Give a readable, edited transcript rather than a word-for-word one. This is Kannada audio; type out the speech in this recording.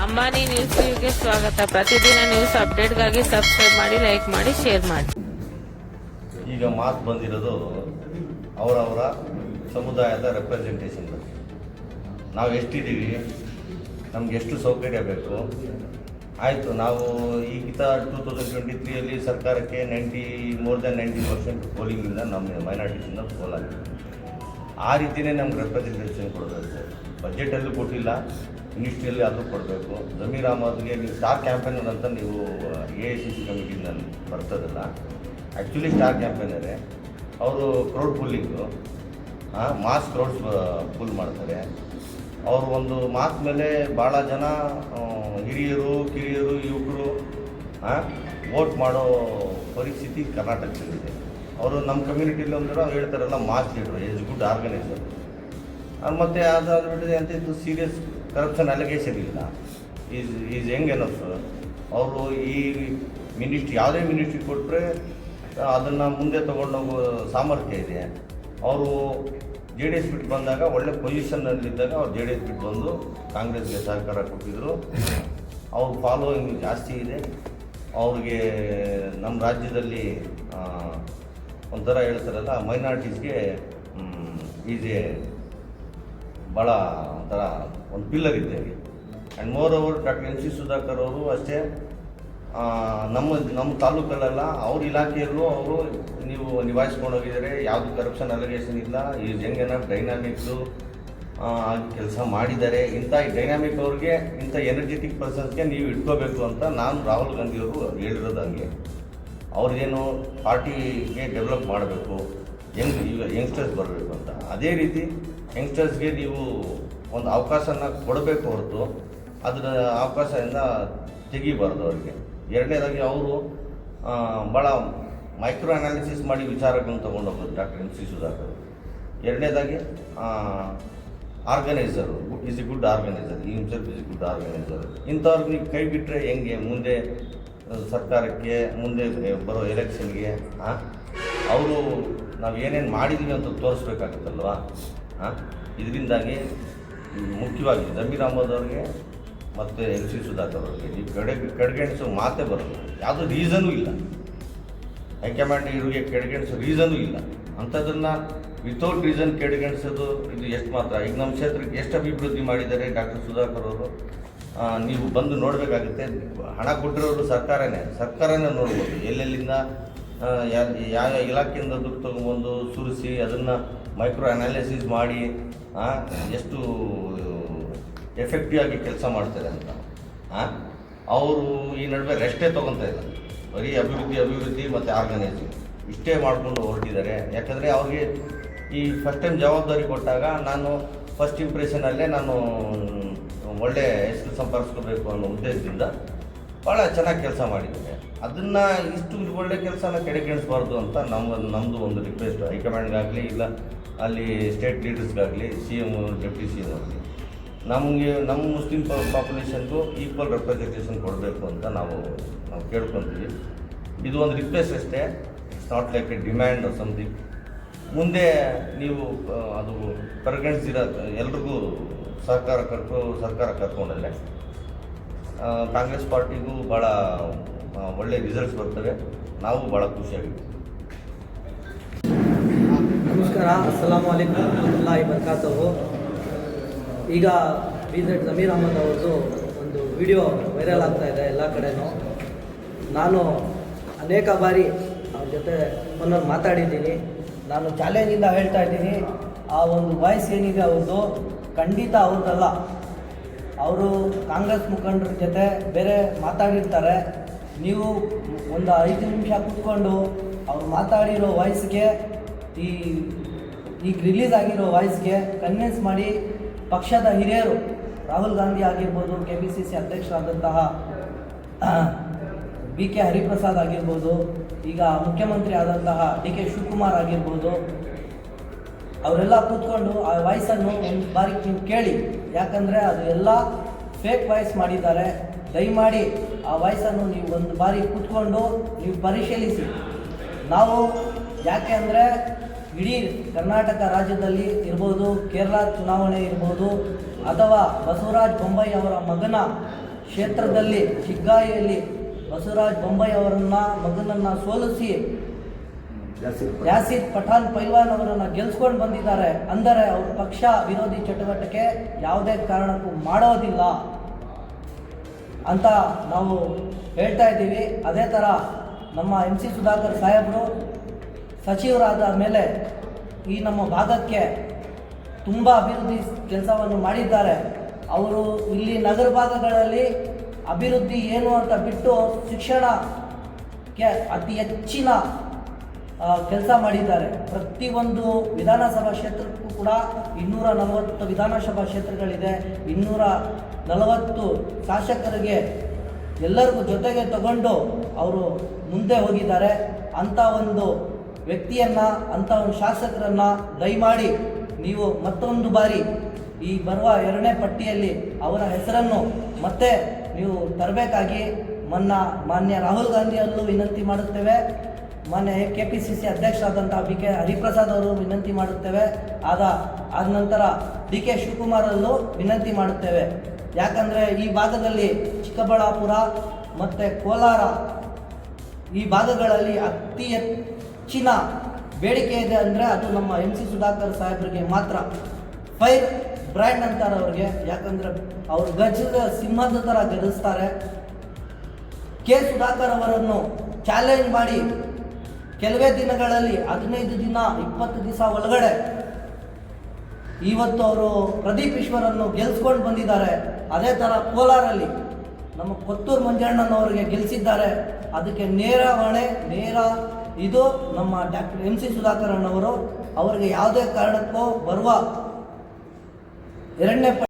ಅಂಬಾನಿ ನ್ಯೂಸ್ಗೆ ಸ್ವಾಗತ. ಪ್ರತಿದಿನ ನ್ಯೂಸ್ ಅಪ್ಡೇಟ್ಗಾಗಿ ಸಬ್ಸ್ಕ್ರೈಬ್ ಮಾಡಿ, ಲೈಕ್ ಮಾಡಿ, ಶೇರ್ ಮಾಡಿ. ಈಗ ಮಾತು ಬಂದಿರೋದು ಅವರವರ ಸಮುದಾಯದ ರೆಪ್ರೆಸೆಂಟೇಷನ್ ಬಗ್ಗೆ. ನಾವು ಎಷ್ಟಿದ್ದೀವಿ, ನಮ್ಗೆ ಎಷ್ಟು ಸೌಕರ್ಯ ಬೇಕು, ಆಯಿತು. ನಾವು ಈಗಿತ 2023ಯಲ್ಲಿ ಸರ್ಕಾರಕ್ಕೆ ಮೋರ್ ದೆನ್ 90% ಪೋಲಿಂಗಿಂದ ನಮ್ಮ ಮೈನಾರಿಟಿಯಿಂದ ಪೋಲ್ ಆಗಿದೆ. ಆ ರೀತಿಯೇ ನಮ್ಗೆ ರೆಪ್ರೆಸೆಂಟೇಷನ್ ಕೊಡಬೇಕು. ಬಜೆಟಲ್ಲೂ ಕೊಟ್ಟಿಲ್ಲ, ಮಿನಿಸ್ಟ್ರಿಯಲ್ಲಿ ಆದರೂ ಕೊಡಬೇಕು. ಜಮೀರ್ ಅಹಮದ್ಗೆ ನೀವು ಸ್ಟಾರ್ ಕ್ಯಾಂಪೇನರ್ ಅಂತ ನೀವು AICC ಕಮಿಟಿನಲ್ಲಿ ಬರ್ತದಲ್ಲ, ಆ್ಯಕ್ಚುಲಿ ಸ್ಟಾರ್ ಕ್ಯಾಂಪೇನರೇ. ಅವರು crowd pulling, mass crowds pull ಮಾಡ್ತಾರೆ. ಅವರು ಒಂದು ಮಾತು ಮೇಲೆ ಭಾಳ ಜನ ಹಿರಿಯರು, ಕಿರಿಯರು, ಯುವಕರು ವೋಟ್ ಮಾಡೋ ಪರಿಸ್ಥಿತಿ ಕರ್ನಾಟಕದಲ್ಲಿದೆ. ಅವರು ನಮ್ಮ ಕಮ್ಯುನಿಟಿಲಿ ಒಂಥರ ಹೇಳ್ತಾರಲ್ಲ, mass leader, is good organizer. ಮತ್ತು ಅದಾದ್ಬಿಟ್ಟಿದೆ ಅಂತ ಇದು ಸೀರಿಯಸ್ ಕರಪ್ಷನ್ ಅಲಿಗೇಷನ್ ಇಲ್ಲ. ಈಸ್ ಹೆಂಗ್ ಎನಫ್. ಅವರು ಈ ಮಿನಿಸ್ಟ್ರಿ, ಯಾವುದೇ ಮಿನಿಸ್ಟ್ರಿ ಕೊಟ್ಟರೆ ಅದನ್ನು ಮುಂದೆ ತೊಗೊಂಡೋಗೋ ಸಾಮರ್ಥ್ಯ ಇದೆ. ಅವರು JDS ಬಿಟ್ಟು ಬಂದಾಗ ಒಳ್ಳೆ ಪೊಸಿಷನ್ನಲ್ಲಿದ್ದಾಗ ಅವ್ರು JDS ಬಿಟ್ಟು ಬಂದು ಕಾಂಗ್ರೆಸ್ಗೆ ಸಹಕಾರ ಕೊಟ್ಟಿದ್ದರು. ಅವ್ರ ಫಾಲೋಯಿಂಗ್ ಜಾಸ್ತಿ ಇದೆ. ಅವ್ರಿಗೆ ನಮ್ಮ ರಾಜ್ಯದಲ್ಲಿ ಒಂಥರ ಹೇಳ್ತಾರಲ್ಲ, ಮೈನಾರಿಟೀಸ್ಗೆ ಈಸ್ ಭಾಳ ಒಂಥರ ಒಂದು ಪಿಲ್ಲರ್ ಇದ್ದೇವೆ. And more over doctor MC Sudhakar ಅವರು ಅಷ್ಟೇ. ನಮ್ಮ ತಾಲೂಕಲ್ಲೆಲ್ಲ ಅವ್ರ ಇಲಾಖೆಯಲ್ಲೂ ಅವರು ನೀವು ನಿಭಾಯಿಸ್ಕೊಂಡು ಹೋಗಿದ್ದಾರೆ. ಯಾವುದು ಕರಪ್ಷನ್ ಅಲಿಗೇಷನ್ ಇಲ್ಲ. ಈಸ್ ಹೆಂಗ್ ಎನಫ್ ಡೈನಾಮಿಕ್ಸು ಆಗಿ ಕೆಲಸ ಮಾಡಿದ್ದಾರೆ. ಇಂಥ ಡೈನಾಮಿಕ್ ಅವ್ರಿಗೆ, ಇಂಥ ಎನರ್ಜೆಟಿಕ್ ಪರ್ಸನ್ಸ್ಗೆ ನೀವು ಇಟ್ಕೋಬೇಕು ಅಂತ ನಾನು ರಾಹುಲ್ ಗಾಂಧಿಯವರು ಹೇಳಿರೋದು. ಹಂಗೆ ಅವ್ರಿಗೇನು ಪಾರ್ಟಿಗೆ ಡೆವಲಪ್ ಮಾಡಬೇಕು, ಈಗ ಯಂಗ್ಸ್ಟರ್ಸ್ ಬರಬೇಕು ಅಂತ. ಅದೇ ರೀತಿ ಯಂಗ್ಸ್ಟರ್ಸ್ಗೆ ನೀವು ಒಂದು ಅವಕಾಶನ ಕೊಡಬೇಕು ಹೊರತು ಅದರ ಅವಕಾಶದಿಂದ ತೆಗಿಬಾರ್ದು ಅವರಿಗೆ. ಎರಡನೇದಾಗಿ ಅವರು ಭಾಳ ಮೈಕ್ರೋ ಅನಾಲಿಸಿಸ್ ಮಾಡಿ ವಿಚಾರಗಳನ್ನು ತೊಗೊಂಡೋಗೋದು ಡಾಕ್ಟರ್ MC ಸುಧಾಕರ್. ಎರಡನೇದಾಗಿ organiser, is a good organiser, ಈ himself is a good organiser. ಇಂಥವ್ರಿಗೆ ನೀವು ಕೈ ಬಿಟ್ಟರೆ ಹೆಂಗೆ ಮುಂದೆ ಸರ್ಕಾರಕ್ಕೆ, ಮುಂದೆ ಬರೋ ಎಲೆಕ್ಷನ್ಗೆ ಅವರು ನಾವು ಏನೇನು ಮಾಡಿದ್ದೀವಿ ಅಂತ ತೋರಿಸ್ಬೇಕಾಗುತ್ತಲ್ವ. ಇದರಿಂದಾಗಿ ಮುಖ್ಯವಾಗಿ ಜಮೀರ್ ಅಹಮದ್ ಅವ್ರಿಗೆ ಮತ್ತು MC ಸುಧಾಕರ್ ಅವ್ರಿಗೆ ನೀವು ಕಡೆಗಣಿಸೋ ಮಾತೇ ಬರೋಲ್ಲ. ಯಾವುದೂ ರೀಸನೂ ಇಲ್ಲ. ಹೈಕಮಾಂಡ್ ಇವ್ರಿಗೆ ಕಡೆಗಣಿಸೋ ರೀಸನೂ ಇಲ್ಲ. ಅಂಥದ್ದನ್ನು ವಿತೌಟ್ ರೀಸನ್ ಕಡೆಗಣಿಸೋದು ಇದು ಎಷ್ಟು ಮಾತ್ರ. ಈಗ ನಮ್ಮ ಕ್ಷೇತ್ರಕ್ಕೆ ಎಷ್ಟು ಅಭಿವೃದ್ಧಿ ಮಾಡಿದ್ದಾರೆ ಡಾಕ್ಟರ್ ಸುಧಾಕರ್ ಅವರು, ನೀವು ಬಂದು ನೋಡಬೇಕಾಗುತ್ತೆ. ಹಣ ಕೊಟ್ಟಿರೋರು ಸರ್ಕಾರನೇ ನೋಡ್ಬೋದು. ಎಲ್ಲೆಲ್ಲಿಂದ ಯಾವ ಇಲಾಖೆಯಿಂದ ದುಡ್ಡು ತೊಗೊಂಬಂದು ಸುರಿಸಿ ಅದನ್ನು ಮೈಕ್ರೋ ಅನಾಲಿಸಿಸ್ ಮಾಡಿ ಎಷ್ಟು ಎಫೆಕ್ಟಿವ್ ಆಗಿ ಕೆಲಸ ಮಾಡ್ತಾರೆ ಅಂತ. ಅವರು ಈ ನಡುವೆ ರೆಸ್ಟೇ ತೊಗೊತಾ ಇಲ್ಲ. ಬರೀ ಅಭಿವೃದ್ಧಿ ಮತ್ತು ಆರ್ಗನೈಸಿಂಗ್ ಇಷ್ಟೇ ಮಾಡಿಕೊಂಡು ಹೊರಟಿದ್ದಾರೆ. ಯಾಕಂದರೆ ಅವ್ರಿಗೆ ಈ ಫಸ್ಟ್ ಟೈಮ್ ಜವಾಬ್ದಾರಿ ಕೊಟ್ಟಾಗ ನಾನು ಫಸ್ಟ್ ಇಂಪ್ರೆಷನಲ್ಲೇ ನಾನು ಒಳ್ಳೆ ಹೆಸರು ಸಂಪಾದಿಸ್ಕೋಬೇಕು ಅನ್ನೋ ಉದ್ದೇಶದಿಂದ ಭಾಳ ಚೆನ್ನಾಗಿ ಕೆಲಸ ಮಾಡಿದ್ದಾರೆ. ಅದನ್ನು ಇಷ್ಟು ಒಳ್ಳೆ ಕೆಲಸನ ಕಡೆಗಣಿಸಬಾರ್ದು ಅಂತ ನಮ್ಮದು ಒಂದು ರಿಕ್ವೆಸ್ಟ್ ಹೈಕಮಾಂಡ್ಗಾಗಲಿ, ಇಲ್ಲ ಅಲ್ಲಿ ಸ್ಟೇಟ್ ಲೀಡರ್ಸ್ಗಾಗಲಿ, CM, ಡೆಪ್ಟಿ CM ಆಗಲಿ, ನಮ್ಮ ಮುಸ್ಲಿಂ ಪಾಪ್ಯುಲೇಷನ್ಗೂ ಈಕ್ವಲ್ ರೆಪ್ರೆಸೆಂಟೇಷನ್ ಕೊಡಬೇಕು ಅಂತ ನಾವು ಕೇಳ್ಕೊತೀವಿ. ಇದು ಒಂದು ರಿಕ್ವೆಸ್ಟ್ ಅಷ್ಟೇ. It's not like a demand or something. ಮುಂದೆ ನೀವು ಅದು ಪರಿಗಣಿಸಿರೋ ಎಲ್ರಿಗೂ ಸರ್ಕಾರ ಕರ್ಕೊಂಡಲ್ಲೇ ಕಾಂಗ್ರೆಸ್ ಪಾರ್ಟಿಗೂ ಭಾಳ ಒಳ್ಳೆ ರಿಸಲ್ಟ್ಸ್ ಬರ್ತವೆ. ನಾವು ಭಾಳ ಖುಷಿಯಾಗಿದ್ದೀವಿ. ನಮಸ್ಕಾರ, ಅಸ್ಸಲಾಮು ಅಲೈಕುಂ ವರಹಮತುಲ್ಲಾಹಿ ವಬರಕಾತುಹು. ಈಗ ಜಮೀರ್ ಅಹಮದ್ ಅವ್ರದ್ದು ಒಂದು ವಿಡಿಯೋ ವೈರಲ್ ಆಗ್ತಾ ಇದೆ ಎಲ್ಲ ಕಡೆನೂ. ನಾನು ಅನೇಕ ಬಾರಿ ಅವ್ರ ಜೊತೆ ಫೋನಲ್ಲಿ ಮಾತಾಡಿದ್ದೀನಿ. ನಾನು ಚಾಲೆಂಜಿಂದ ಹೇಳ್ತಾ ಇದ್ದೀನಿ, ಆ ಒಂದು ವಾಯ್ಸ್ ಏನಿದೆ ಅವ್ರದ್ದು ಖಂಡಿತ ಅವ್ರದ್ದಲ್ಲ. ಅವರು ಕಾಂಗ್ರೆಸ್ ಮುಖಂಡರ ಜೊತೆ ಬೇರೆ ಮಾತಾಡಿರ್ತಾರೆ. ನೀವು ಒಂದು 5 ನಿಮಿಷ ಕೂತ್ಕೊಂಡು ಅವ್ರು ಮಾತಾಡಿರೋ ವಾಯ್ಸ್ಗೆ, ಈಗ ರಿಲೀಸ್ ಆಗಿರೋ ವಾಯ್ಸ್ಗೆ ಕನ್ವಿನ್ಸ್ ಮಾಡಿ ಪಕ್ಷದ ಹಿರಿಯರು ರಾಹುಲ್ ಗಾಂಧಿ ಆಗಿರ್ಬೋದು, KPCC ಅಧ್ಯಕ್ಷರಾದಂತಹ BK ಹರಿಪ್ರಸಾದ್ ಆಗಿರ್ಬೋದು, ಈಗ ಮುಖ್ಯಮಂತ್ರಿ ಆದಂತಹ DK ಶಿವಕುಮಾರ್ ಆಗಿರ್ಬೋದು, ಅವರೆಲ್ಲ ಕೂತ್ಕೊಂಡು ಆ ವಾಯ್ಸನ್ನು ಒಂದು ಬಾರಿ ನೀವು ಕೇಳಿ. ಯಾಕಂದರೆ ಅದು ಎಲ್ಲ ಫೇಕ್ ವಾಯ್ಸ್ ಮಾಡಿದ್ದಾರೆ. ದಯಮಾಡಿ ಆ ವಾಯ್ಸನ್ನು ನೀವು ಒಂದು ಬಾರಿ ಕೂತ್ಕೊಂಡು ನೀವು ಪರಿಶೀಲಿಸಿ. ನಾವು ಯಾಕೆ ಅಂದರೆ ಇಡೀ ಕರ್ನಾಟಕ ರಾಜ್ಯದಲ್ಲಿ ಇರ್ಬೋದು, ಕೇರಳ ಚುನಾವಣೆ ಇರ್ಬೋದು, ಅಥವಾ ಬಸವರಾಜ ಬೊಮ್ಮಾಯಿ ಅವರ ಮಗನ ಕ್ಷೇತ್ರದಲ್ಲಿ ಶಿಗ್ಗಾಯಿಯಲ್ಲಿ ಬಸವರಾಜ್ ಬೊಂಬಾಯಿ ಅವರನ್ನ ಮಗನನ್ನು ಸೋಲಿಸಿ ಯಾಸಿರ್ ಪಠಾಣ್ ಪೈಲ್ವಾನ್ ಅವರನ್ನು ಗೆಲ್ಸ್ಕೊಂಡು ಬಂದಿದ್ದಾರೆ ಅಂದರೆ ಅವರು ಪಕ್ಷ ವಿರೋಧಿ ಚಟುವಟಿಕೆ ಯಾವುದೇ ಕಾರಣಕ್ಕೂ ಮಾಡೋದಿಲ್ಲ ಅಂತ ನಾವು ಹೇಳ್ತಾ ಇದ್ದೀವಿ. ಅದೇ ಥರ ನಮ್ಮ MC ಸುಧಾಕರ್ ಸಾಹೇಬರು ಸಚಿವರಾದ ಮೇಲೆ ಈ ನಮ್ಮ ಭಾಗಕ್ಕೆ ತುಂಬ ಅಭಿವೃದ್ಧಿ ಕೆಲಸವನ್ನು ಮಾಡಿದ್ದಾರೆ. ಅವರು ಇಲ್ಲಿ ನಗರ ಭಾಗಗಳಲ್ಲಿ ಅಭಿವೃದ್ಧಿ ಏನು ಅಂತ ಬಿಟ್ಟು ಶಿಕ್ಷಣಕ್ಕೆ ಅತಿ ಹೆಚ್ಚಿನ ಕೆಲಸ ಮಾಡಿದ್ದಾರೆ. ಪ್ರತಿಯೊಂದು ವಿಧಾನಸಭಾ ಕ್ಷೇತ್ರಕ್ಕೂ ಕೂಡ 240 ವಿಧಾನಸಭಾ ಕ್ಷೇತ್ರಗಳಿದೆ. 240 ಶಾಸಕರಿಗೆ ಎಲ್ಲರಿಗೂ ಜೊತೆಗೆ ತಗೊಂಡು ಅವರು ಮುಂದೆ ಹೋಗಿದ್ದಾರೆ. ಅಂಥ ಒಂದು ವ್ಯಕ್ತಿಯನ್ನು, ಅಂಥ ಒಂದು ಶಾಸಕರನ್ನು ದಯಮಾಡಿ ನೀವು ಮತ್ತೊಂದು ಬಾರಿ ಈ ಬರುವ 2ನೇ ಪಟ್ಟಿಯಲ್ಲಿ ಅವರ ಹೆಸರನ್ನು ಮತ್ತೆ ನೀವು ತರಬೇಕಾಗಿ ಮಾನ್ಯ ರಾಹುಲ್ ಗಾಂಧಿಯಲ್ಲೂ ವಿನಂತಿ ಮಾಡುತ್ತೇವೆ. ಮಾನ್ಯ KPCC ಅಧ್ಯಕ್ಷರಾದಂಥ BK ಹರಿಪ್ರಸಾದ್ ಅವರು ವಿನಂತಿ ಮಾಡುತ್ತೇವೆ. ಆದ ನಂತರ DK ಶಿವಕುಮಾರಲ್ಲೂ ವಿನಂತಿ ಮಾಡುತ್ತೇವೆ. ಯಾಕಂದರೆ ಈ ಭಾಗದಲ್ಲಿ ಚಿಕ್ಕಬಳ್ಳಾಪುರ ಮತ್ತು ಕೋಲಾರ ಈ ಭಾಗಗಳಲ್ಲಿ ಅತಿ ಹೆಚ್ಚಿನ ಬೇಡಿಕೆ ಇದೆ ಅಂದರೆ ಅದು ನಮ್ಮ MC ಸುಧಾಕರ್ ಸಾಹೇಬರಿಗೆ ಮಾತ್ರ. ಫೈರ್ ಬ್ರ್ಯಾಂಡ್ ಅಂತಾರೆ ಅವ್ರಿಗೆ. ಯಾಕಂದರೆ ಅವರು ಗಜದ ಸಿಂಹದ ಥರ ಗರ್ಜಿಸ್ತಾರೆ. K ಸುಧಾಕರ್ ಅವರನ್ನು ಚಾಲೆಂಜ್ ಮಾಡಿ ಕೆಲವೇ ದಿನಗಳಲ್ಲಿ 15 ದಿನ 20 ದಿವಸ ಒಳಗಡೆ ಇವತ್ತು ಅವರು ಪ್ರದೀಪ್ ಈಶ್ವರನ್ನು ಗೆಲ್ಸ್ಕೊಂಡು ಬಂದಿದ್ದಾರೆ. ಅದೇ ಥರ ಕೋಲಾರಲ್ಲಿ ನಮ್ಮ ಕೊತ್ತೂರು ಮಂಜಣ್ಣನವರಿಗೆ ಗೆಲ್ಲಿಸಿದ್ದಾರೆ. ಅದಕ್ಕೆ ನೇರ ಹೊಣೆ ಇದು ನಮ್ಮ ಡಾಕ್ಟರ್ MC ಸುಧಾಕರ್ ಅಣ್ಣವರು. ಅವರಿಗೆ ಯಾವುದೇ ಕಾರಣಕ್ಕೂ ಬರುವ 2ನೇ